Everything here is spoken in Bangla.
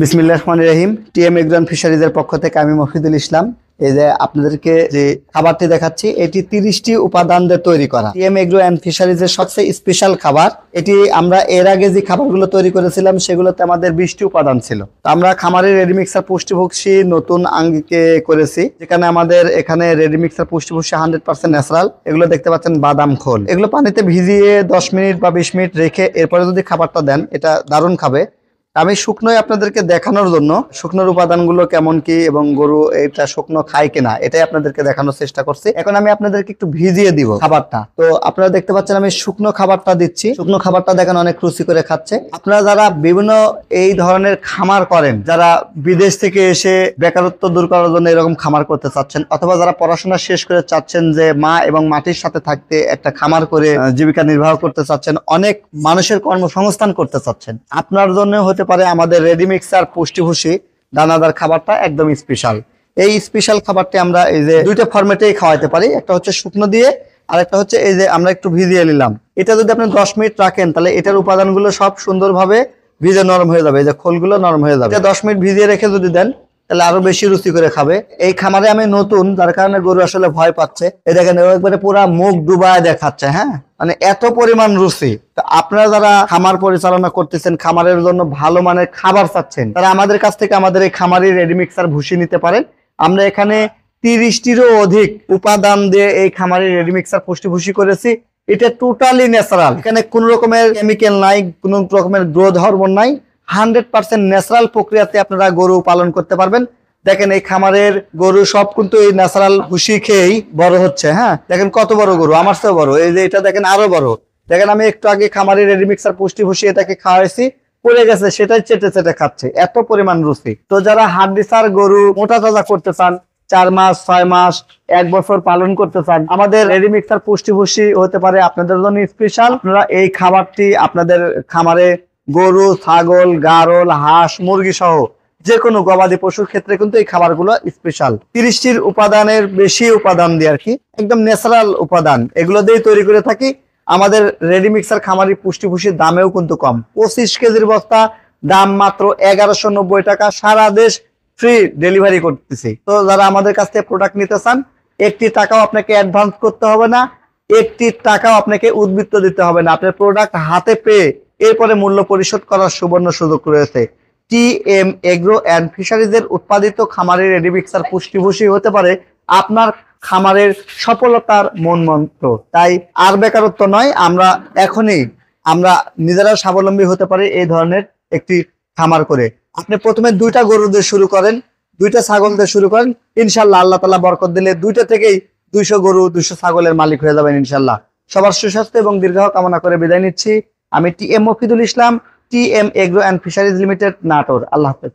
বিসমিল্লাহির রহমানির রহিম। টিএম এগ্রো অ্যান্ড ফিশারিজের পক্ষ থেকে আমি মফিদুল ইসলাম। এই যে আপনাদেরকে যে খাবারটি দেখাচ্ছি, এটি 30টি উপাদান দিয়ে তৈরি করা টিএম এগ্রো অ্যান্ড ফিশারিজের সবচেয়ে স্পেশাল খাবার। এটি আমরা এর আগে যে খাবারগুলো তৈরি করেছিলাম সেগুলোতে আমাদের 20টি উপাদান ছিল। তো আমরা খামারের রেডিমিক্সার পুষ্টিভুষি নতুন আঙ্গিকে করেছি, যেখানে আমাদের এখানে রেডিমিক্সার পুষ্টিভুষি 100% ন্যাচারাল। এগুলো দেখতে পাচ্ছেন বাদাম খোল, এগুলো পানিতে ভিজিয়ে 10 মিনিট বা 20 মিনিট রেখে এরপরে যদি খাবারটা দেন, এটা দারুণ খাবে। আমি শুকনোই আপনাদেরকে দেখানোর জন্য শুকনোর উপাদানগুলো কেমন কি এবং গরু এটা শুকনো খায় কিনা এটাই আপনাদেরকে দেখানোর চেষ্টা করছি। এখন আমি আপনাদেরকে একটু ভিজিয়ে দিব খাবারটা। তো আপনারা দেখতে পাচ্ছেন আমি শুকনো খাবারটা দিচ্ছি। শুকনো খাবারটা দেখেন অনেক রুচি করে খাচ্ছে। আপনারা যারা বিভিন্ন এই ধরনের খামার করেন, যারা বিদেশ থেকে এসে বেকারত্ব দূর করার জন্য এরকম খামার করতে চাচ্ছেন, অথবা যারা পড়াশোনা শেষ করে চাচ্ছেন যে মা এবং মাটির সাথে থাকতে একটা খামার করে জীবিকা নির্বাহ করতে চাচ্ছেন, অনেক মানুষের কর্মসংস্থান করতে চাচ্ছেন, আপনার জন্য হতে পারে আমাদের রেডিমিক্সার পুষ্টিভুষি দানাদার খাবারটা একদম স্পেশাল। এই স্পেশাল খাবারটি আমরা এই যে দুইটা ফরম্যাটেই খাওয়াতে পারি, একটা হচ্ছে শুকনো দিয়ে আর একটা হচ্ছে এই যে আমরা একটু ভিজিয়ে নিলাম। এটা যদি আপনি 10 মিনিট রাখেন তাহলে এটার উপাদানগুলো সব সুন্দরভাবে ভিজে নরম হয়ে যাবে, এই যে খোলগুলো নরম হয়ে যাবে। 10 মিনিট ভিজিয়ে রেখে যদি দেন তাহলে আরো বেশি রুচি করে খাবে। এই খামারে আমি নতুন, যার কারণে গরু আসলে ভয় পাচ্ছে। এই দেখেন একবারে পুরা মুখ ডুবায় দেখাচ্ছে, হ্যাঁ, মানে এত পরিমাণ রুচি। তো আপনারা যারা খামার পরিচালনা করতেছেন, খামারের জন্য ভালো মানের খাবার চাচ্ছেন, তারা আমাদের কাছ থেকে আমাদের এই খামারি রেডিমিক্সার ভুসি নিতে পারেন। আমরা এখানে 30টিরও অধিক উপাদান দিয়ে এই খামারি রেডিমিক্সার পুষ্টিভুষি করেছি। এটা টোটালি ন্যাচারাল, এখানে কোন রকমের কেমিক্যাল নাই, কোন রকমের গ্রোথ হরমোন নাই। 100% ন্যাচারাল প্রক্রিয়াতে আপনারা গরু পালন করতে পারবেন। দেখেন এই খামারের গরু সব কিন্তু এই ন্যাচারাল ভুসি খেয়েই বড় হচ্ছে। হ্যাঁ, দেখেন কত বড় গরু, আমার চেয়েও বড়। এই যে এটা দেখেন আরো বড়। দেখেন আমি একটু আগে খামারের রেডিমিক্সার পুষ্টি ভুসি এটাকে খাওয়াইছি, পড়ে গেছে, সেটাই চেটে চেটে খাচ্ছে, এত পরিমাণ রুচি। তো যারা হাড্ডিসার গরু মোটা তাজা করতে চান, 4 মাস 6 মাস 1 বছর পালন করতে চান, আমাদের রেডিমিক্সার পুষ্টি ভুসি হতে পারে আপনাদের জন্য স্পেশাল। আপনারা এই খাবারটি আপনাদের খামারে গরু, ছাগল, গারল, হাঁস, মুরগি সহ যে কোনো গবাদি পশুর ক্ষেত্রে কিন্তু এই খাবারগুলো স্পেশাল। 30টির উপাদানের বেশি উপাদান দিয়ে আর কি, একদম ন্যাচারাল উপাদান, এগুলো দিয়ে তৈরি করে থাকি। আমাদের রেডিমিক্সার খামারি পুষ্টিভুষির দামেও কিন্তু কম। 25 কেজির বস্তা দাম মাত্র 1190 টাকা, সারা দেশ ফ্রি ডেলিভারি করতেছি। তো যারা আমাদের কাছ থেকে প্রোডাক্ট নিতে চান, 1টি টাকাও আপনাকে অ্যাডভান্স করতে হবে না, 1টি টাকাও আপনাকে উদ্বৃত্ত দিতে হবে না। আপনার প্রোডাক্ট হাতে পেয়ে এরপরে মূল্য পরিশোধ করার সুবর্ণ সুযোগ রয়েছে। টিএম এগ্রো অ্যান্ড ফিশারিজের উৎপাদিত খামারের রেডিমিক্সার পুষ্টিভুষি হতে পারে আপনার খামারের সফলতার মূল মন্ত্র। তাই আর বেকারত্ব নয়, আমরা নিজেরা স্বাবলম্বী হতে পারি এই ধরনের একটি খামার করে। আপনি প্রথমে 2টা গরু দিয়ে শুরু করেন, 2টা ছাগল দিয়ে শুরু করেন, ইনশাল্লাহ আল্লাহ তাআলা বরকত দিলে 2টা থেকেই 200 গরু 200 ছাগলের মালিক হয়ে যাবেন ইনশাল্লাহ। সবার সুস্বাস্থ্য এবং দীর্ঘায়ু কামনা করে বিদায় নিচ্ছি। আমি TM Mofidul Islam, TM agro and fisheries limited, Natore. আল্লাহ হাফেজ।